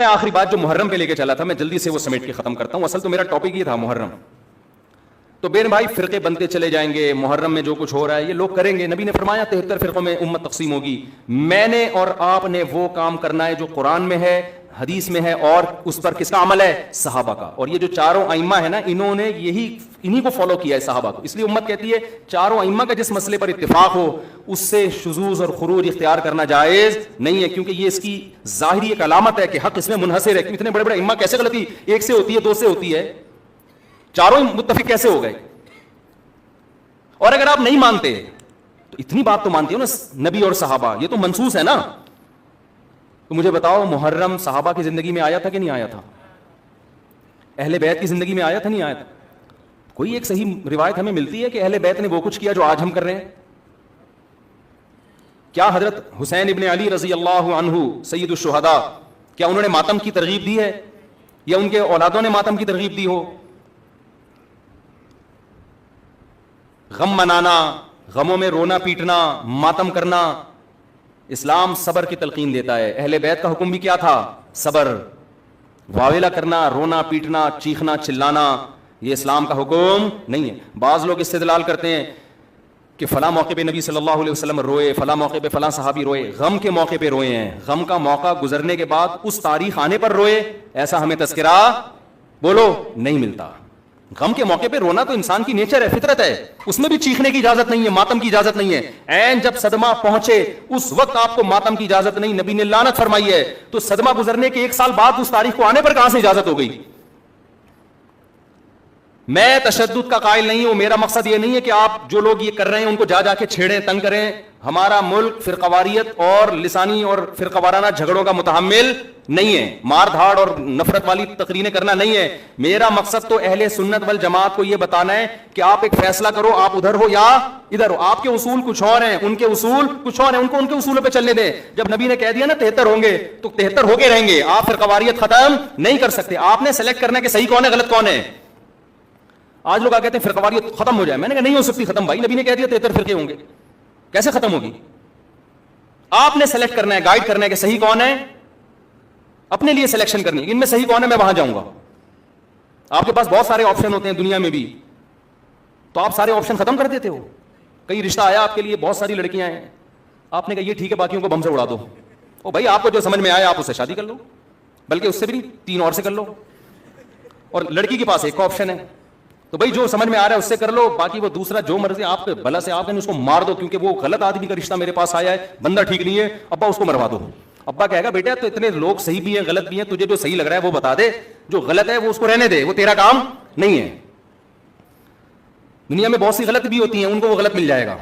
میں آخری بات جو محرم پہ لے کے چلا تھا میں جلدی سے وہ سمیٹ کے ختم کرتا ہوں. اصل تو میرا ٹاپک یہ تھا محرم. تو بین بھائی فرقے بنتے چلے جائیں گے, محرم میں جو کچھ ہو رہا ہے یہ لوگ کریں گے. نبی نے فرمایا 73 فرقوں میں امت تقسیم ہوگی. میں نے اور آپ نے وہ کام کرنا ہے جو قرآن میں ہے, حدیث میں ہے, اور اس پر کس کا عمل ہے؟ صحابہ کا. اور یہ جو چاروں ائمہ ہیں نا, انہوں نے انہی کو فالو کیا ہے, صحابہ کو. اس لیے امت کہتی ہے چاروں ائمہ کا جس مسئلے پر اتفاق ہو اس سے شذوذ اور خروج اختیار کرنا جائز نہیں ہے, کیونکہ یہ اس کی ظاہری ایک علامت ہے کہ حق اس میں منحصر ہے. اتنے بڑے بڑے ائمہ کیسے غلطی ایک سے ہوتی ہے, دو سے ہوتی ہے, چاروں متفق کیسے ہو گئے؟ اور اگر آپ نہیں مانتے تو اتنی بات تو مانتے ہو نا, نبی اور صحابہ یہ تو منصوص ہے نا. تو مجھے بتاؤ محرم صحابہ کی زندگی میں آیا تھا کہ نہیں آیا تھا؟ اہل بیت کی زندگی میں آیا تھا نہیں آیا تھا؟ کوئی ایک صحیح روایت ہمیں ملتی ہے کہ اہل بیت نے وہ کچھ کیا جو آج ہم کر رہے ہیں؟ کیا حضرت حسین ابن علی رضی اللہ عنہ سید الشہداء, کیا انہوں نے ماتم کی ترغیب دی ہے یا ان کے اولادوں نے ماتم کی ترغیب دی ہو؟ غم منانا, غموں میں رونا پیٹنا, ماتم کرنا, اسلام صبر کی تلقین دیتا ہے. اہل بیت کا حکم بھی کیا تھا؟ صبر. واویلا کرنا, رونا پیٹنا, چیخنا چلانا یہ اسلام کا حکم نہیں ہے. بعض لوگ استدلال کرتے ہیں کہ فلاں موقع پہ نبی صلی اللہ علیہ وسلم روئے, فلاں موقع پہ فلاں صحابی روئے. غم کے موقع پہ روئے ہیں, غم کا موقع گزرنے کے بعد اس تاریخ آنے پر روئے, ایسا ہمیں تذکرہ بولو نہیں ملتا. غم کے موقع پہ رونا تو انسان کی نیچر ہے, فطرت ہے, اس میں بھی چیخنے کی اجازت نہیں ہے, ماتم کی اجازت نہیں ہے. این جب صدمہ پہنچے اس وقت آپ کو ماتم کی اجازت نہیں, نبی نے لعنت فرمائی ہے. تو صدمہ گزرنے کے 1 سال بعد اس تاریخ کو آنے پر کہاں سے اجازت ہو گئی؟ میں تشدد کا قائل نہیں ہوں, میرا مقصد یہ نہیں ہے کہ آپ جو لوگ یہ کر رہے ہیں ان کو جا جا کے چھیڑیں, تنگ کریں. ہمارا ملک فرقواریت اور لسانی اور فرقہ وارانہ جھگڑوں کا متحمل نہیں ہے, مار دھاڑ اور نفرت والی تقریریں کرنا نہیں ہے. میرا مقصد تو اہل سنت والجماعت کو یہ بتانا ہے کہ آپ ایک فیصلہ کرو, آپ ادھر ہو یا ادھر ہو. آپ کے اصول کچھ اور ہیں, ان کے اصول کچھ اور ہیں, ان کو ان کے اصولوں پہ چلنے دیں. جب نبی نے کہہ دیا نا 73 ہوں گے تو 73 ہو کے رہیں گے. آپ فرقواریت ختم نہیں کر سکتے. آپ نے سلیکٹ کرنا کہ صحیح کون ہے غلط کون ہے. آج لوگ کہتے ہیں فرقواریت ختم ہو جائے, میں نے کہا نہیں ہو سکتی ختم بھائی, نبی نے کہہ دیا 73 فرقے ہوں گے, کیسے ختم ہوگی؟ آپ نے سلیکٹ کرنا ہے, گائیڈ کرنا ہے کہ صحیح کون ہے, اپنے لیے سلیکشن کرنی ہے, ان میں صحیح کون ہے میں وہاں جاؤں گا. آپ کے پاس بہت سارے آپشن ہوتے ہیں دنیا میں بھی, تو آپ سارے آپشن ختم کر دیتے ہو. کئی رشتہ آیا آپ کے لیے, بہت ساری لڑکیاں ہیں, آپ نے کہا یہ ٹھیک ہے باقیوں کو بم سے اڑا دو. او بھائی آپ کو جو سمجھ میں آیا آپ اس سے شادی کر لو, بلکہ اس سے بھی 3 اور سے کر لو. اور لڑکی کے پاس ایک آپشن ہے, تو بھائی جو سمجھ میں آ رہا ہے اس سے کر لو, باقی وہ دوسرا جو مرضی آپ کے بھلا سے آپ نے اس کو مار دو, کیونکہ وہ غلط آدمی کا رشتہ میرے پاس آیا ہے, بندہ ٹھیک نہیں ہے, ابا اس کو مروا دو. ابا کہے گا بیٹا تو اتنے لوگ صحیح بھی ہیں غلط بھی ہیں, تجھے جو صحیح لگ رہا ہے وہ بتا دے, جو غلط ہے وہ اس کو رہنے دے, وہ تیرا کام نہیں ہے. دنیا میں بہت سی غلط بھی ہوتی ہیں, ان کو وہ غلط مل جائے گا.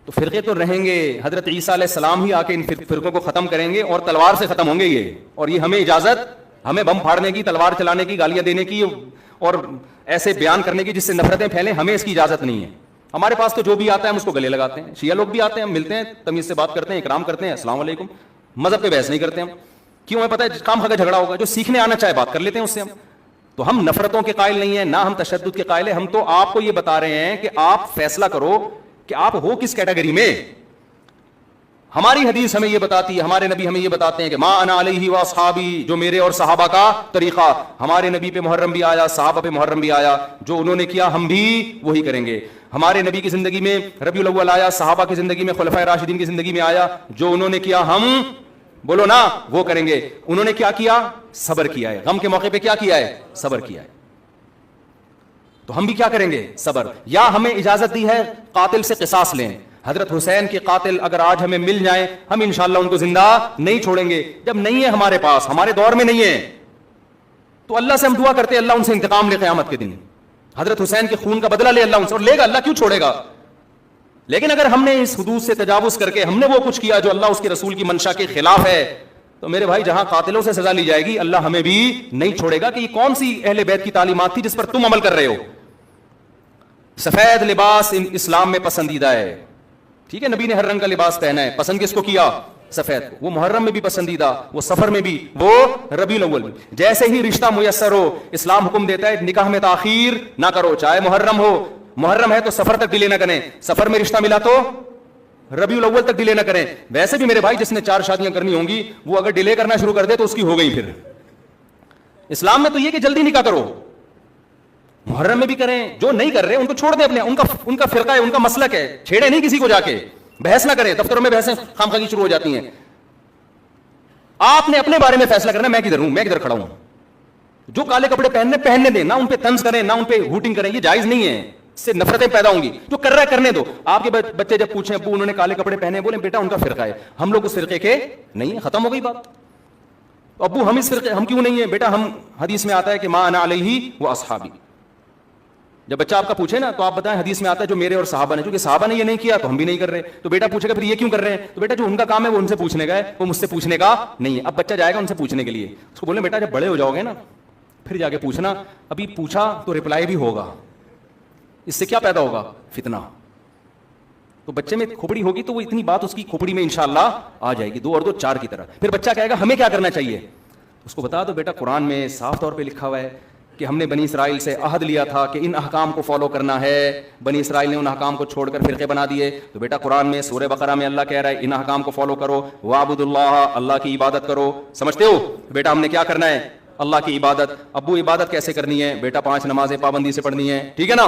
تو فرقے تو رہیں گے, حضرت عیسیٰ علیہ السلام ہی آ کے ان فرقوں کو ختم کریں گے, اور تلوار سے ختم ہوں گے یہ. اور یہ ہمیں اجازت, ہمیں بم پھاڑنے کی, تلوار چلانے کی, گالیاں دینے کی اور ایسے بیان کرنے کی جس سے نفرتیں پھیلیں, ہمیں اس کی اجازت نہیں ہے. ہمارے پاس تو جو بھی آتا ہے ہم اس کو گلے لگاتے ہیں. شیعہ لوگ بھی آتے ہیں, ہم ملتے ہیں, تمیز سے بات کرتے ہیں, اکرام کرتے ہیں, السلام علیکم. مذہب پہ بحث نہیں کرتے ہم, کیوں ہے پتہ ہے کام کھا کے جھگڑا ہوگا. جو سیکھنے آنا چاہے بات کر لیتے ہیں اس سے ہم. تو ہم نفرتوں کے قائل نہیں ہیں, نہ ہم تشدد کے قائل ہیں. ہم تو آپ کو یہ بتا رہے ہیں کہ آپ فیصلہ کرو کہ آپ ہو کس کیٹیگری میں. ہماری حدیث ہمیں یہ بتاتی ہے, ہمارے نبی ہمیں یہ بتاتے ہیں کہ ما انا علیہ واصحابی, جو میرے اور صحابہ کا طریقہ. ہمارے نبی پہ محرم بھی آیا, صحابہ پہ محرم بھی آیا, جو انہوں نے کیا ہم بھی وہی کریں گے. ہمارے نبی کی زندگی میں ربیع الاول آیا, صحابہ کی زندگی میں خلفائے راشدین کی زندگی میں آیا, جو انہوں نے کیا ہم بولو نا وہ کریں گے. انہوں نے کیا کیا؟ صبر کیا ہے. غم کے موقع پہ کیا کیا ہے؟ صبر کیا ہے. تو ہم بھی کیا کریں گے؟ صبر. یا ہمیں اجازت دی ہے قاتل سے قصاص لیں. حضرت حسین کے قاتل اگر آج ہمیں مل جائیں, ہم انشاءاللہ ان کو زندہ نہیں چھوڑیں گے. جب نہیں ہے ہمارے پاس, ہمارے دور میں نہیں ہے, تو اللہ سے ہم دعا کرتے ہیں اللہ ان سے انتقام لے قیامت کے دن. حضرت حسین کے خون کا بدلہ لے اللہ ان سے, اور لے گا, اللہ کیوں چھوڑے گا. لیکن اگر ہم نے اس حدود سے تجاوز کر کے ہم نے وہ کچھ کیا جو اللہ اس کے رسول کی منشا کے خلاف ہے, تو میرے بھائی جہاں قاتلوں سے سزا لی جائے گی, اللہ ہمیں بھی نہیں چھوڑے گا. کہ یہ کون سی اہل بیت کی تعلیمات تھی جس پر تم عمل کر رہے ہو. سفید لباس اسلام میں پسندیدہ ہے, ٹھیک ہے, نبی نے ہر رنگ کا لباس پہنا ہے, پسند کس کو کیا؟ سفید کو. وہ محرم میں بھی پسندیدہ, وہ سفر میں بھی, وہ ربیع الاول میں. جیسے ہی رشتہ میسر ہو, اسلام حکم دیتا ہے نکاح میں تاخیر نہ کرو, چاہے محرم ہو. محرم ہے تو سفر تک ڈیلے نہ کریں, سفر میں رشتہ ملا تو रबीउल अव्वल तक डिले ना करें। वैसे भी मेरे भाई जिसने 4 शादियां करनी होंगी वो अगर डिले करना शुरू कर दे तो उसकी हो गई। फिर इस्लाम में तो ये कि जल्दी निकाह करो, मुहर्रम में भी करें, जो नहीं कर रहे उनको छोड़ दें, अपने उनका फिरका है, उनका मसलक है, छेड़े नहीं किसी को, जाके बहस ना करें। दफ्तरों में बहसें खामखागी शुरू हो जाती हैं। आपने अपने बारे में फैसला करना, मैं किधर हूं, मैं किधर खड़ा हूं। जो काले कपड़े पहनने दें, ना उन पे तंज करें, ना उन पे हूटिंग करें, ये जायज नहीं है, इससे नफरतें पैदा होंगी। जो कर रहा है करने दो। आपके बच्चे जब पूछें अब्बू उन्होंने काले कपड़े पहने, बोले बेटा उनका फिरका है, हम लोग उस फिरके के नहीं है, खत्म हो गई बात। अब्बू हम इस फिरके हम क्यों नहीं है, बेटा हम हदीस में आता है कि मा अना अलैहि व अस्हाबी। जब बच्चा आपका पूछे ना तो आप बताएं हदीस में आता है जो मेरे और सहाबा ने, क्योंकि सहाबा ने ये नहीं किया तो हम भी नहीं कर रहे। तो बेटा पूछेगा फिर ये क्यों कर रहे हैं, तो बेटा जो उनका काम है वो उनसे पूछने का है, वो मुझसे पूछने का नहीं है। अब बच्चा जाएगा उनसे पूछने के लिए, उसको बोले बेटा जब बड़े हो जाओगे ना फिर जाके पूछना, अभी पूछा तो रिप्लाई भी होगा, इससे क्या पैदा होगा, फितना। तो बच्चे में खोपड़ी होगी तो वो इतनी बात उसकी खोपड़ी में इंशाअल्लाह आ जाएगी, 2 और 2 4 की तरह। फिर बच्चा कहेगा हमें क्या करना चाहिए, उसको बता दो बेटा कुरान में साफ तौर पे लिखा हुआ है कि हमने बनी इसराइल से अहद लिया था कि इन अहकाम को फॉलो करना है, बनी इसराइल ने उन अहकाम को छोड़कर फिरके बना दिए। तो बेटा कुरान में सूरह बकरा में अल्लाह कह रहा है इन अहकाम को फॉलो करो, वाबुदुल्लाह, अल्लाह की इबादत करो। समझते हो बेटा हमने क्या करना है, अल्लाह की इबादत। अब्बू इबादत कैसे करनी है, बेटा 5 नमाजें पाबंदी से पढ़नी है, ठीक है ना।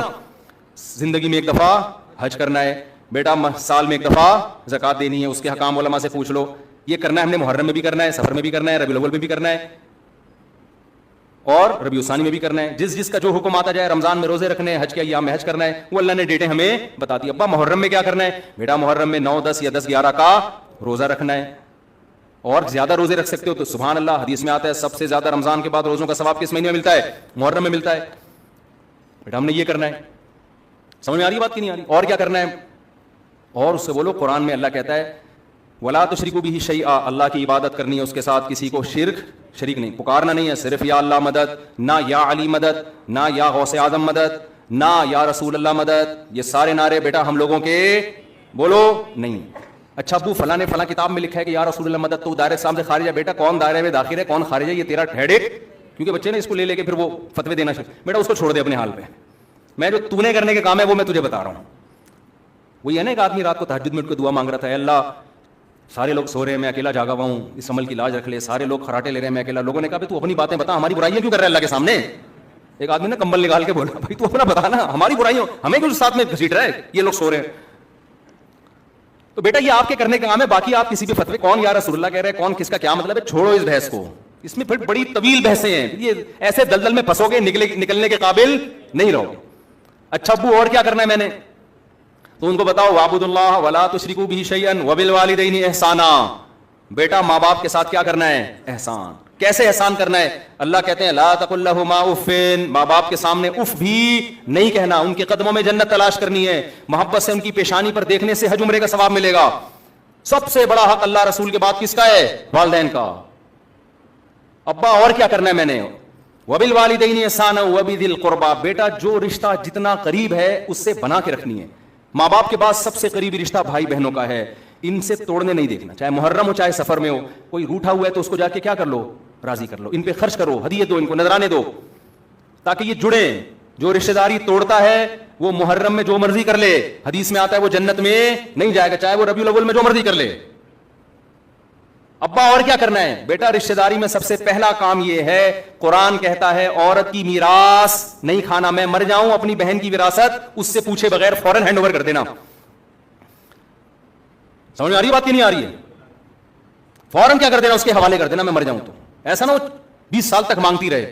जिंदगी में एक दफा हज करना है, बेटा साल में एक दफा ज़कात देनी है, उसके हकाम उलमा से पूछ लो। ये करना है हमने मुहर्रम में भी करना है, सफर में भी करना है, रबीउल अव्वल में भी करना है और रबीउल सानी में भी करना है। जिस जिसका जो हुक्म आता जाए, रमजान में रोजे रखने हैं, हज के अय्याम में हज करना है, वो अल्लाह ने डेटें हमें बता दी। अब्बा मुहर्रम में क्या करना है, बेटा मुहर्रम में 9, 10 या 10, 11 का रोजा रखना है, और ज्यादा रोजे रख सकते हो तो सुभान अल्लाह। हदीस में आता है सबसे ज्यादा रमजान के बाद रोजों का सवाब किस महीने में मिलता है, मुहर्रम में मिलता है। बेटा हमने ये करना है। समझ में आ रही बात की नहीं आ रही। और क्या करना है, और उससे बोलो कुरान में अल्लाह कहता है वला तुशरिकू बिही शैआ, अल्लाह की इबादत करनी है, उसके साथ किसी को शरीक नहीं, पुकारना नहीं है, सिर्फ या अल्लाह मदद, ना या अली मदद, ना या गौसे आजम मदद, ना या रसूल अल्लाह मदद। ये सारे नारे बेटा हम लोगों के बोलो नहीं। अच्छा अब्बू फला ने फला किताब में लिखा है कि या रसूल अल्लाह मदद, तो दायरे से सामने खारिज है। बेटा कौन दायरे में दाखिल है कौन खारिज है, ये तेरा हेडेक। क्योंकि बच्चे ने इसको ले लेके फिर वो फतवे देना शुरू, बेटा उसको छोड़ दे अपने हाल पे। मैं जो तूने करने के काम है वो मैं तुझे बता रहा हूं। वही है ना, एक आदमी रात को तहज्जुद में उठ के दुआ मांग रहा था, अल्लाह सारे लोग सो रहे हैं, मैं अकेला जागा हुआ हूं, इस अमल की लाज रख ले, सारे लोग खराटे ले रहे हैं, मैं अकेला। लोगों ने कहा तू अपनी बातें बता, हमारी बुराइयां क्यों कर रहा है अल्लाह के सामने। एक आदमी ने कंबल निकाल के बोला भाई तू अपना बता ना, हमारी बुराइयों हमें क्यों साथ में घसीट रहा है, ये लोग सो रहे हैं। तो बेटा ये आपके करने का काम है, बाकी आप किसी भी फतवे कौन या रसूलुल्लाह कह रहे हैं, कौन किसका क्या मतलब है, छोड़ो इस बहस को। इसमें फिर बड़ी तवील बहसें हैं, ये ऐसे दलदल में फंसोगे, निकलने के काबिल नहीं रहोगे। अच्छा अब्बू और क्या करना है मैंने, तो उनको बताओ वाबुदुल्लाह वला तुशरिकू बिही शैअन वबिल वालिदैनि एहसाना। बेटा माँ बाप के साथ क्या करना है, एहसान। कैसे एहसान करना है, अल्लाह कहते हैं ला तकुल लहुमा उफ़्फ़िन, माँ बाप के सामने उफ भी नहीं कहना, उनके कदमों में जन्नत तलाश करनी है, मोहब्बत से उनकी पेशानी पर देखने से हज उम्रे का सवाब मिलेगा। सबसे बड़ा हक अल्लाह रसूल के बाद किसका है, वालिदैन का। अब्बा और क्या करना है मैंने, वबिल वालिदैनि एहसाना वबिदिल कुर्बा, बेटा जो रिश्ता जितना करीब है उससे बना के रखनी है। माँ बाप के बाद सबसे करीबी रिश्ता भाई बहनों का है, इनसे तोड़ने नहीं देखना, चाहे मुहर्रम हो चाहे सफर में हो। कोई रूठा हुआ है तो उसको जाके क्या कर लो, राजी कर लो, इन पे खर्च करो, हदियत दो, इनको नजराने दो, ताकि ये जुड़े। जो रिश्तेदारी तोड़ता है वो मुहर्रम में जो मर्जी कर ले, हदीस में आता है वो जन्नत में नहीं जाएगा, चाहे वो रबीउल अव्वल में जो मर्जी कर ले। अब्बा और क्या करना है, बेटा रिश्तेदारी में सबसे पहला काम ये है, कुरान कहता है औरत की मीरास नहीं खाना। मैं मर जाऊं अपनी बहन की विरासत उससे पूछे बगैर फौरन हैंड ओवर कर देना। समझ में आ रही बात की नहीं आ रही है, फौरन क्या कर देना, उसके हवाले कर देना, मैं मर जाऊं तो। ऐसा ना वो 20 साल तक मांगती रहे,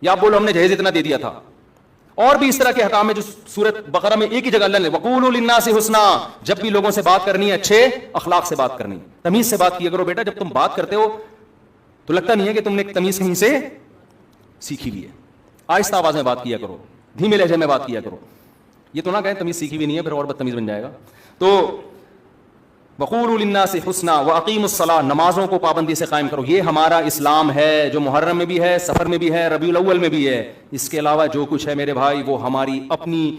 या आप बोलो हमने जहेज इतना दे दिया था। और भी इस तरह के हकाम है जो सूरत बकरा में एक ही जगह अल्लाह ने वक़ूलू लिन्नासि हुस्ना, जब भी लोगों से बात करनी है अच्छे अखलाक से बात करनी, तमीज से बात किया करो। बेटा जब तुम बात करते हो तो लगता नहीं है कि तुमने तमीज कहीं से सीखी हुई है, आहिस्ता आवाज में बात किया करो, धीमे लहजे में बात किया करो। ये तो ना कहें तमीज सीखी हुई नहीं है फिर और बदतमीज बन जाएगा। तो वक़ूलू लिन्नासि हुस्ना व अक़ीमुस्सलाह, नमाजों को पाबंदी से कायम करो। ये हमारा इस्लाम है जो मुहर्रम में भी है, सफ़र में भी है, रबीउल अव्वल में भी है। इसके अलावा जो कुछ है मेरे भाई वो हमारी अपनी